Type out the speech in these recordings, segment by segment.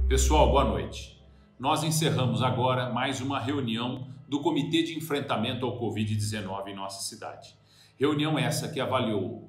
Pessoal, boa noite. Nós encerramos agora mais uma reunião do Comitê de Enfrentamento ao Covid-19 em nossa cidade. Reunião essa que avaliou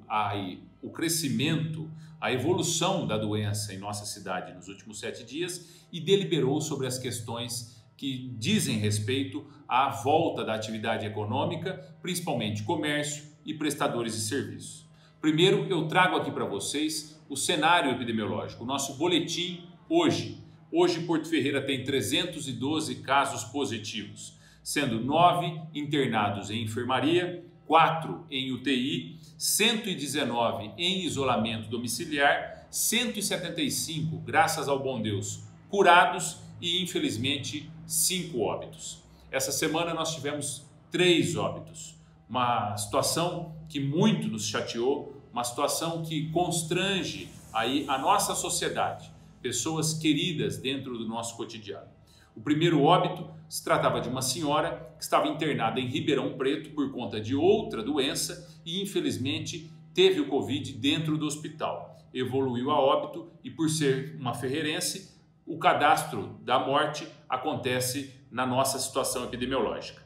o crescimento, a evolução da doença em nossa cidade nos últimos 7 dias e deliberou sobre as questões que dizem respeito à volta da atividade econômica, principalmente comércio e prestadores de serviços. Primeiro, eu trago aqui para vocês o cenário epidemiológico, o nosso boletim hoje. Hoje, Porto Ferreira tem 312 casos positivos, sendo 9 internados em enfermaria, 4 em UTI, 119 em isolamento domiciliar, 175, graças ao bom Deus, curados e, infelizmente, 5 óbitos. Essa semana nós tivemos 3 óbitos, uma situação que muito nos chateou, uma situação que constrange aí a nossa sociedade. Pessoas queridas dentro do nosso cotidiano. O primeiro óbito se tratava de uma senhora que estava internada em Ribeirão Preto por conta de outra doença e infelizmente teve o Covid dentro do hospital. Evoluiu a óbito e por ser uma ferreirense, o cadastro da morte acontece na nossa situação epidemiológica.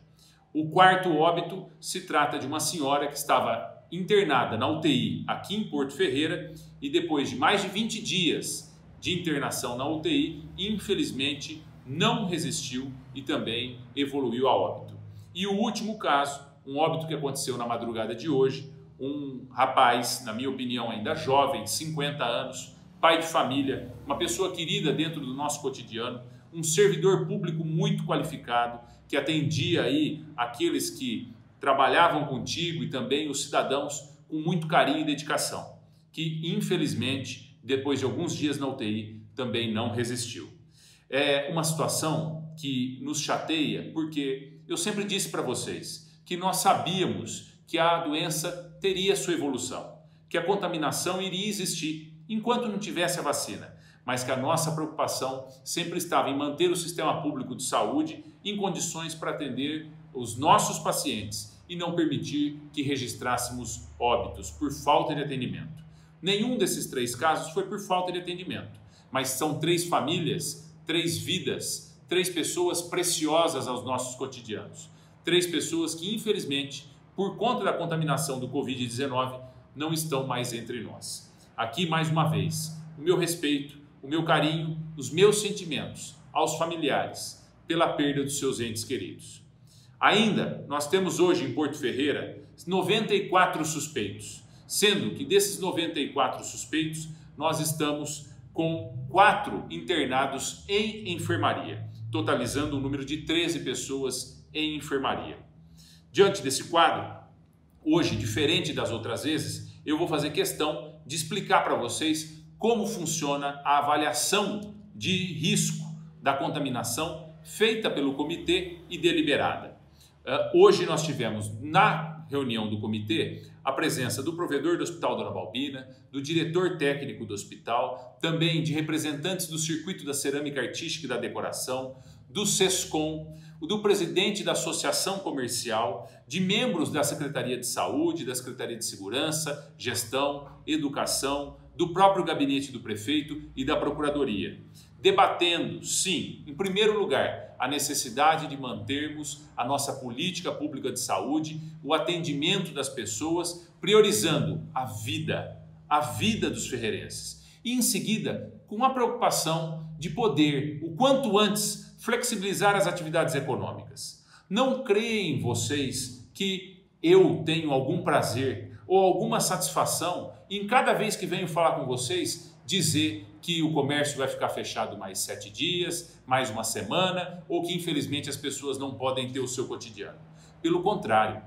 O quarto óbito se trata de uma senhora que estava internada na UTI aqui em Porto Ferreira e depois de mais de 20 dias de internação na UTI, infelizmente não resistiu e também evoluiu a óbito. E o último caso, um óbito que aconteceu na madrugada de hoje, um rapaz, na minha opinião ainda jovem, 50 anos, pai de família, uma pessoa querida dentro do nosso cotidiano, um servidor público muito qualificado, que atendia aí aqueles que trabalhavam contigo e também os cidadãos com muito carinho e dedicação, que infelizmente depois de alguns dias na UTI, também não resistiu. É uma situação que nos chateia, porque eu sempre disse para vocês que nós sabíamos que a doença teria sua evolução, que a contaminação iria existir enquanto não tivesse a vacina, mas que a nossa preocupação sempre estava em manter o sistema público de saúde em condições para atender os nossos pacientes e não permitir que registrássemos óbitos por falta de atendimento. Nenhum desses 3 casos foi por falta de atendimento, mas são 3 famílias, 3 vidas, 3 pessoas preciosas aos nossos cotidianos. 3 pessoas que, infelizmente, por conta da contaminação do Covid-19, não estão mais entre nós. Aqui, mais uma vez, o meu respeito, o meu carinho, os meus sentimentos aos familiares pela perda dos seus entes queridos. Ainda, nós temos hoje em Porto Ferreira 94 suspeitos. Sendo que desses 94 suspeitos, nós estamos com 4 internados em enfermaria, totalizando um número de 13 pessoas em enfermaria. Diante desse quadro, hoje, diferente das outras vezes, eu vou fazer questão de explicar para vocês como funciona a avaliação de risco da contaminação feita pelo comitê e deliberada. Hoje nós tivemos na reunião do comitê a presença do provedor do Hospital Dona Balbina, do diretor técnico do hospital, também de representantes do Circuito da Cerâmica Artística e da Decoração, do SESCOM, do presidente da Associação Comercial, de membros da Secretaria de Saúde, da Secretaria de Segurança, Gestão, Educação, do próprio gabinete do prefeito e da Procuradoria. Debatendo, sim, em primeiro lugar, a necessidade de mantermos a nossa política pública de saúde, o atendimento das pessoas, priorizando a vida dos ferreirenses. E em seguida, com a preocupação de poder, o quanto antes, flexibilizar as atividades econômicas. Não creem vocês que eu tenho algum prazer ou alguma satisfação em cada vez que venho falar com vocês dizer que o comércio vai ficar fechado mais 7 dias, mais uma semana, ou que infelizmente as pessoas não podem ter o seu cotidiano. Pelo contrário,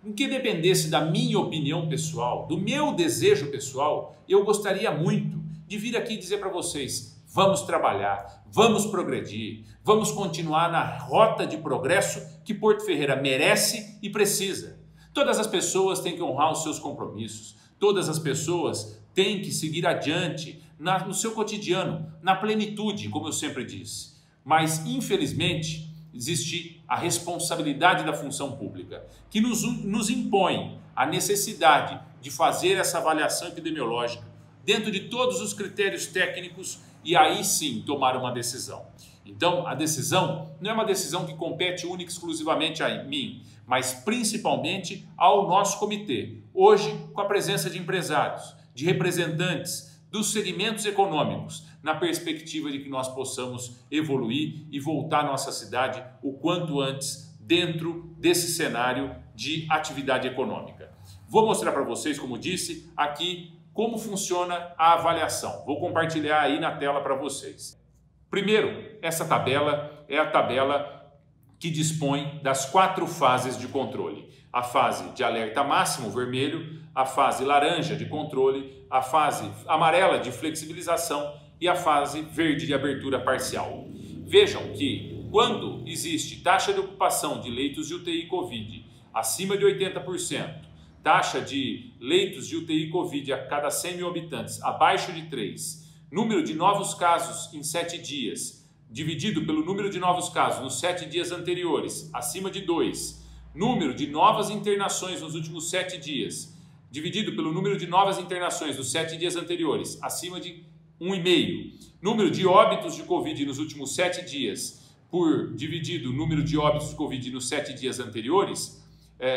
em que dependesse da minha opinião pessoal, do meu desejo pessoal, eu gostaria muito de vir aqui dizer para vocês: vamos trabalhar, vamos progredir, vamos continuar na rota de progresso que Porto Ferreira merece e precisa. Todas as pessoas têm que honrar os seus compromissos, todas as pessoas têm que seguir adiante no seu cotidiano, na plenitude, como eu sempre disse. Mas, infelizmente, existe a responsabilidade da função pública, que nos impõe a necessidade de fazer essa avaliação epidemiológica dentro de todos os critérios técnicos e aí sim tomar uma decisão. Então, a decisão não é uma decisão que compete única e exclusivamente a mim, mas principalmente ao nosso comitê. Hoje, com a presença de empresários, de representantes dos segmentos econômicos, na perspectiva de que nós possamos evoluir e voltar a nossa cidade o quanto antes dentro desse cenário de atividade econômica. Vou mostrar para vocês, como disse, aqui como funciona a avaliação. Vou compartilhar aí na tela para vocês. Primeiro, essa tabela é a tabela que dispõe das 4 fases de controle. A fase de alerta máximo, vermelho, a fase laranja de controle, a fase amarela de flexibilização e a fase verde de abertura parcial. Vejam que quando existe taxa de ocupação de leitos de UTI Covid acima de 80%, taxa de leitos de UTI Covid a cada 100 mil habitantes abaixo de 3, número de novos casos em 7 dias, dividido pelo número de novos casos nos 7 dias anteriores, acima de 2, número de novas internações nos últimos 7 dias, dividido pelo número de novas internações nos 7 dias anteriores, acima de 1,5, número de óbitos de Covid nos últimos 7 dias, dividido o número de óbitos de Covid nos 7 dias anteriores,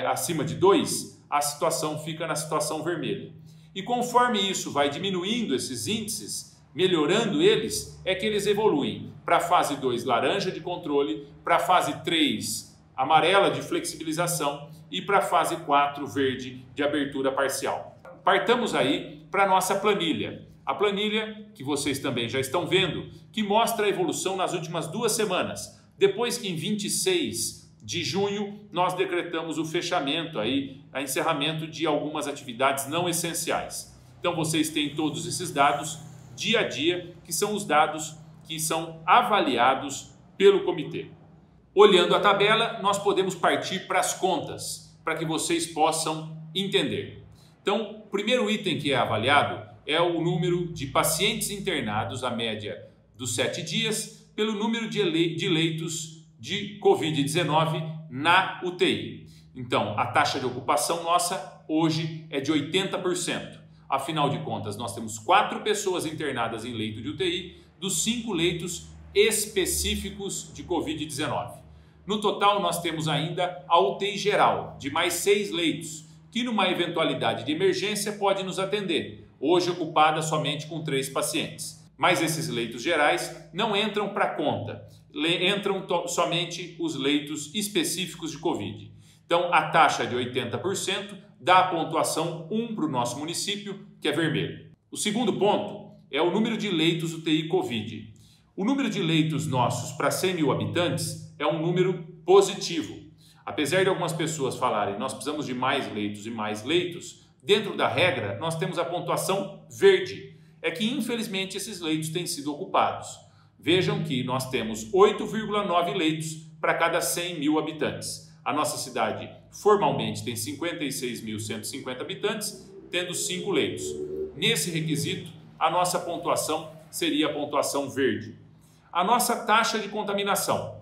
acima de 2, a situação fica na situação vermelha. E conforme isso vai diminuindo esses índices, melhorando eles, é que eles evoluem para a fase 2 laranja de controle, para a fase 3 amarela de flexibilização e para a fase 4 verde de abertura parcial. Partamos aí para a nossa planilha. A planilha que vocês também já estão vendo, que mostra a evolução nas últimas 2 semanas, depois que em 26 de junho nós decretamos o fechamento, a encerramento de algumas atividades não essenciais. Então vocês têm todos esses dados dia a dia, que são os dados que são avaliados pelo comitê. Olhando a tabela, nós podemos partir para as contas, para que vocês possam entender. Então, o primeiro item que é avaliado é o número de pacientes internados, a média dos 7 dias, pelo número de leitos de Covid-19 na UTI. Então, a taxa de ocupação nossa hoje é de 80%. Afinal de contas, nós temos 4 pessoas internadas em leito de UTI dos 5 leitos específicos de Covid-19. No total, nós temos ainda a UTI geral, de mais 6 leitos, que numa eventualidade de emergência pode nos atender, hoje ocupada somente com 3 pacientes. Mas esses leitos gerais não entram para a conta, entram somente os leitos específicos de Covid. Então, a taxa de 80% dá a pontuação 1 para o nosso município, que é vermelho. O segundo ponto é o número de leitos UTI Covid. O número de leitos nossos para 100 mil habitantes é um número positivo. Apesar de algumas pessoas falarem nós precisamos de mais leitos e mais leitos, dentro da regra nós temos a pontuação verde. É que infelizmente esses leitos têm sido ocupados. Vejam que nós temos 8,9 leitos para cada 100 mil habitantes. A nossa cidade formalmente tem 56.150 habitantes, tendo 5 leitos. Nesse requisito, a nossa pontuação seria a pontuação verde. A nossa taxa de contaminação.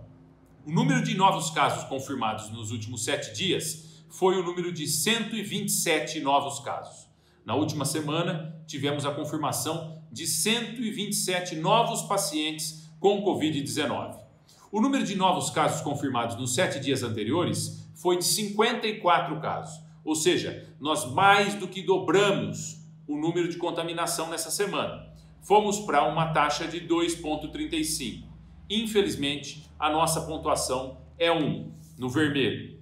O número de novos casos confirmados nos últimos 7 dias foi o número de 127 novos casos. Na última semana, tivemos a confirmação de 127 novos pacientes com Covid-19. O número de novos casos confirmados nos 7 dias anteriores foi de 54 casos, ou seja, nós mais do que dobramos o número de contaminação nessa semana. Fomos para uma taxa de 2,35. Infelizmente, a nossa pontuação é 1, no vermelho.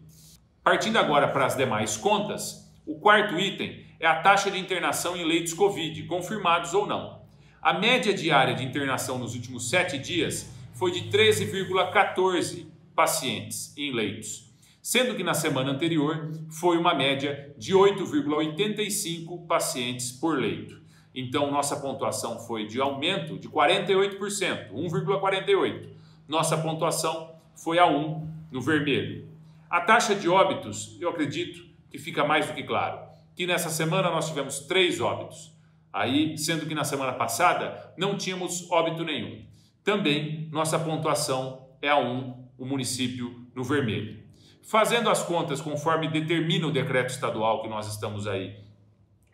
Partindo agora para as demais contas, o quarto item é a taxa de internação em leitos Covid, confirmados ou não. A média diária de internação nos últimos 7 dias foi de 13,14 pacientes em leitos, sendo que na semana anterior foi uma média de 8,85 pacientes por leito. Então, nossa pontuação foi de aumento de 48%, 1,48. Nossa pontuação foi a 1 no vermelho. A taxa de óbitos, eu acredito que fica mais do que claro, que nessa semana nós tivemos 3 óbitos, aí sendo que na semana passada não tínhamos óbito nenhum. Também nossa pontuação é a 1, o município no vermelho. Fazendo as contas conforme determina o decreto estadual que nós estamos aí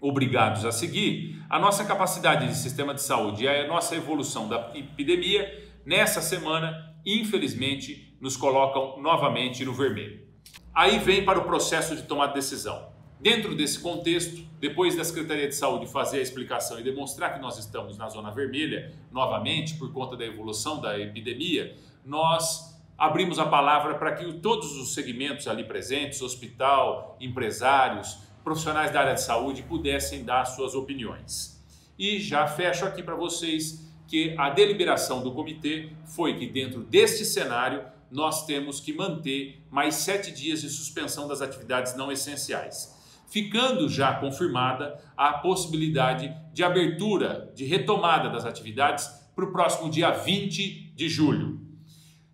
obrigados a seguir, a nossa capacidade de sistema de saúde e a nossa evolução da epidemia, nessa semana, infelizmente, nos colocam novamente no vermelho. Aí vem para o processo de tomar decisão. Dentro desse contexto, depois da Secretaria de Saúde fazer a explicação e demonstrar que nós estamos na zona vermelha, novamente, por conta da evolução da epidemia, nós abrimos a palavra para que todos os segmentos ali presentes, hospital, empresários, profissionais da área de saúde, pudessem dar suas opiniões. E já fecho aqui para vocês que a deliberação do comitê foi que dentro deste cenário nós temos que manter mais 7 dias de suspensão das atividades não essenciais, ficando já confirmada a possibilidade de abertura, de retomada das atividades para o próximo dia 20 de julho.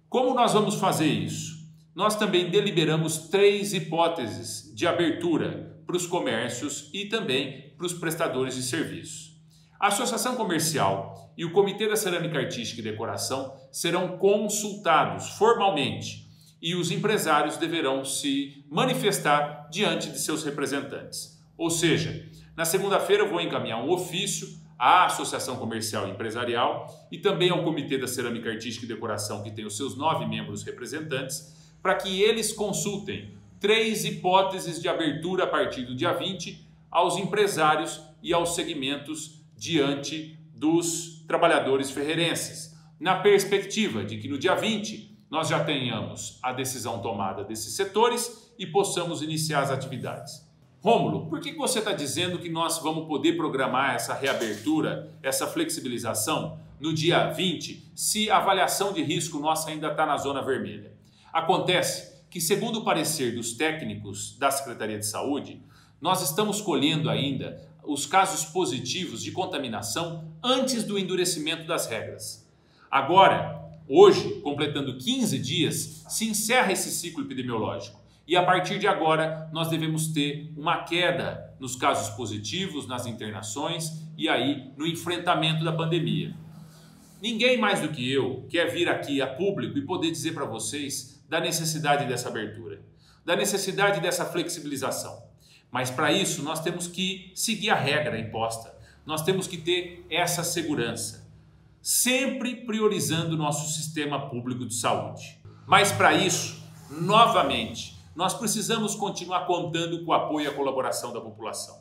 Como nós vamos fazer isso? Nós também deliberamos 3 hipóteses de abertura para os comércios e também para os prestadores de serviços. A Associação Comercial e o Comitê da Cerâmica Artística e Decoração serão consultados formalmente e os empresários deverão se manifestar diante de seus representantes. Ou seja, na segunda-feira eu vou encaminhar um ofício à Associação Comercial e Empresarial e também ao Comitê da Cerâmica Artística e Decoração, que tem os seus 9 membros representantes, para que eles consultem 3 hipóteses de abertura a partir do dia 20 aos empresários e aos segmentos diante dos trabalhadores ferreirenses, na perspectiva de que no dia 20 nós já tenhamos a decisão tomada desses setores e possamos iniciar as atividades. Rômulo, por que você está dizendo que nós vamos poder programar essa reabertura, essa flexibilização no dia 20, se a avaliação de risco nossa ainda está na zona vermelha? Acontece que, segundo o parecer dos técnicos da Secretaria de Saúde, nós estamos colhendo ainda os casos positivos de contaminação antes do endurecimento das regras. Agora, hoje, completando 15 dias, se encerra esse ciclo epidemiológico. E a partir de agora, nós devemos ter uma queda nos casos positivos, nas internações e aí no enfrentamento da pandemia. Ninguém mais do que eu quer vir aqui a público e poder dizer para vocês da necessidade dessa abertura, da necessidade dessa flexibilização. Mas para isso nós temos que seguir a regra imposta, nós temos que ter essa segurança, sempre priorizando o nosso sistema público de saúde. Mas para isso, novamente, nós precisamos continuar contando com o apoio e a colaboração da população.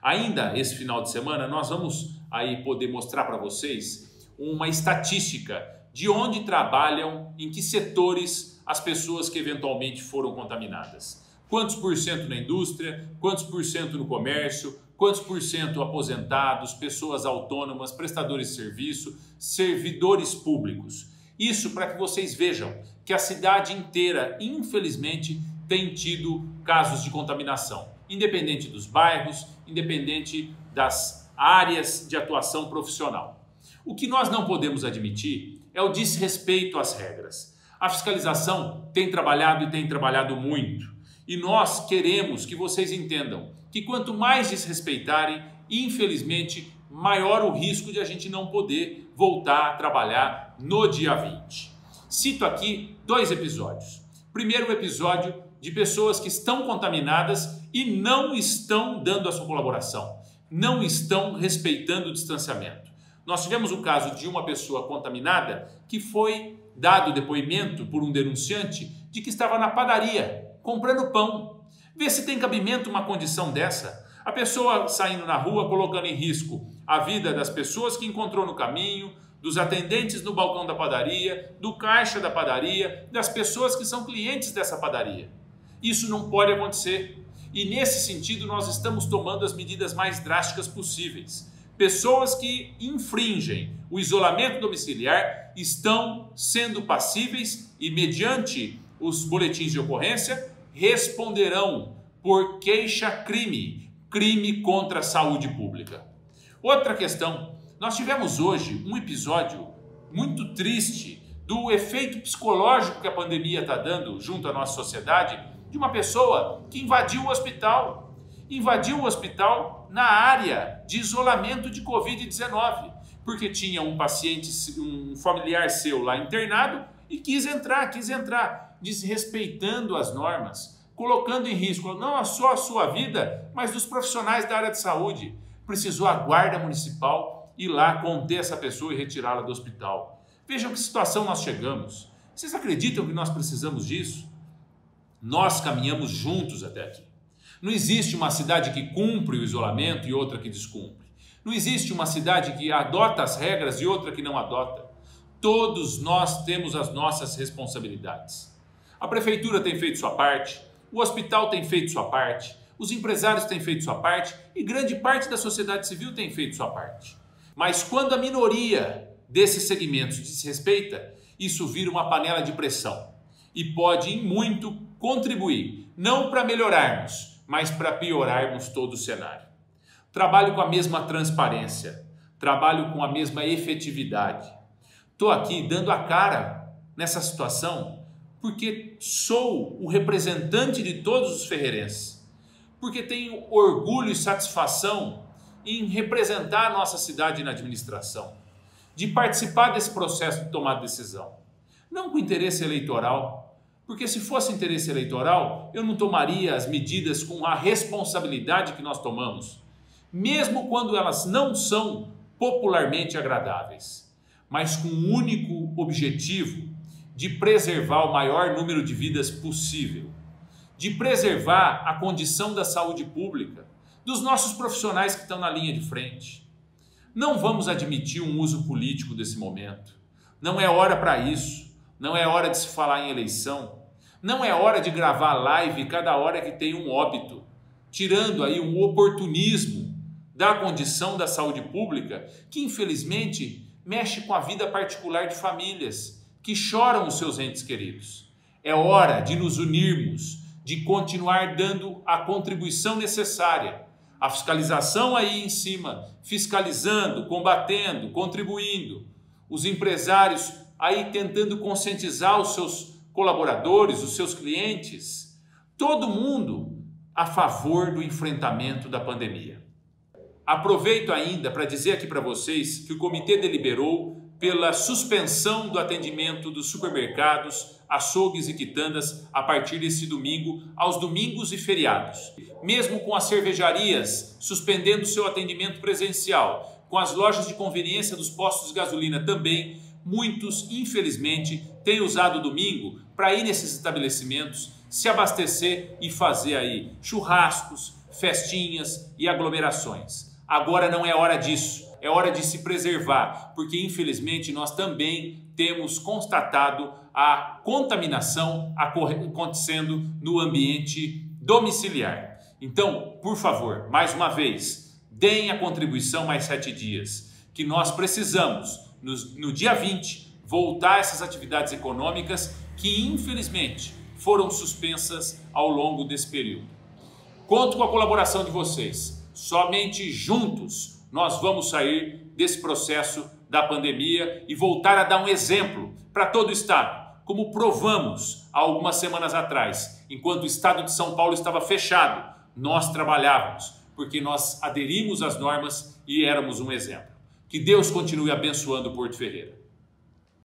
Ainda esse final de semana nós vamos aí poder mostrar para vocês uma estatística de onde trabalham, em que setores as pessoas que eventualmente foram contaminadas. Quantos por cento na indústria, quantos por cento no comércio, quantos por cento aposentados, pessoas autônomas, prestadores de serviço, servidores públicos. Isso para que vocês vejam que a cidade inteira, infelizmente, tem tido casos de contaminação, independente dos bairros, independente das áreas de atuação profissional. O que nós não podemos admitir é o desrespeito às regras. A fiscalização tem trabalhado e tem trabalhado muito. E nós queremos que vocês entendam que quanto mais desrespeitarem, infelizmente, maior o risco de a gente não poder voltar a trabalhar no dia 20. Cito aqui 2 episódios. Primeiro, o episódio de pessoas que estão contaminadas e não estão dando a sua colaboração, não estão respeitando o distanciamento. Nós tivemos o caso de uma pessoa contaminada que foi dado depoimento por um denunciante de que estava na padaria comprando pão. Vê se tem cabimento uma condição dessa. A pessoa saindo na rua, colocando em risco a vida das pessoas que encontrou no caminho, dos atendentes no balcão da padaria, do caixa da padaria, das pessoas que são clientes dessa padaria. Isso não pode acontecer. E nesse sentido nós estamos tomando as medidas mais drásticas possíveis. Pessoas que infringem o isolamento domiciliar estão sendo passíveis e, mediante os boletins de ocorrência, responderão por queixa-crime, crime contra a saúde pública. Outra questão, nós tivemos hoje um episódio muito triste do efeito psicológico que a pandemia está dando junto à nossa sociedade, de uma pessoa que invadiu o hospital. Invadiu o hospital na área de isolamento de Covid-19, porque tinha um paciente, um familiar seu lá internado e quis entrar, desrespeitando as normas, colocando em risco não só a sua vida, mas dos profissionais da área de saúde. Precisou a guarda municipal ir lá conter essa pessoa e retirá-la do hospital. Vejam que situação nós chegamos. Vocês acreditam que nós precisamos disso? Nós caminhamos juntos até aqui. Não existe uma cidade que cumpre o isolamento e outra que descumpre. Não existe uma cidade que adota as regras e outra que não adota. Todos nós temos as nossas responsabilidades. A prefeitura tem feito sua parte, o hospital tem feito sua parte, os empresários têm feito sua parte e grande parte da sociedade civil tem feito sua parte. Mas quando a minoria desses segmentos desrespeita, isso vira uma panela de pressão e pode em muito contribuir, não para melhorarmos, mas para piorarmos todo o cenário. Trabalho com a mesma transparência, trabalho com a mesma efetividade. Estou aqui dando a cara nessa situação porque sou o representante de todos os ferreirenses, porque tenho orgulho e satisfação em representar a nossa cidade na administração, de participar desse processo de tomar decisão. Não com interesse eleitoral, porque se fosse interesse eleitoral, eu não tomaria as medidas com a responsabilidade que nós tomamos, mesmo quando elas não são popularmente agradáveis, mas com o único objetivo de preservar o maior número de vidas possível, de preservar a condição da saúde pública, dos nossos profissionais que estão na linha de frente. Não vamos admitir um uso político desse momento. Não é hora para isso. Não é hora de se falar em eleição. Não é hora de gravar live cada hora que tem um óbito, tirando aí um oportunismo da condição da saúde pública, que infelizmente mexe com a vida particular de famílias que choram os seus entes queridos. É hora de nos unirmos, de continuar dando a contribuição necessária, a fiscalização aí em cima, fiscalizando, combatendo, contribuindo, os empresários aí tentando conscientizar os seus colaboradores, os seus clientes, todo mundo a favor do enfrentamento da pandemia. Aproveito ainda para dizer aqui para vocês que o comitê deliberou pela suspensão do atendimento dos supermercados, açougues e quitandas a partir desse domingo, aos domingos e feriados. Mesmo com as cervejarias suspendendo seu atendimento presencial, com as lojas de conveniência dos postos de gasolina também, muitos, infelizmente, têm usado o domingo para ir nesses estabelecimentos, se abastecer e fazer aí churrascos, festinhas e aglomerações. Agora não é hora disso. É hora de se preservar, porque infelizmente nós também temos constatado a contaminação acontecendo no ambiente domiciliar. Então, por favor, mais uma vez, deem a contribuição mais 7 dias, que nós precisamos, no dia 20, voltar a essas atividades econômicas que infelizmente foram suspensas ao longo desse período. Conto com a colaboração de vocês. Somente juntos nós vamos sair desse processo da pandemia e voltar a dar um exemplo para todo o Estado, como provamos há algumas semanas atrás. Enquanto o Estado de São Paulo estava fechado, nós trabalhávamos, porque nós aderimos às normas e éramos um exemplo. Que Deus continue abençoando Porto Ferreira.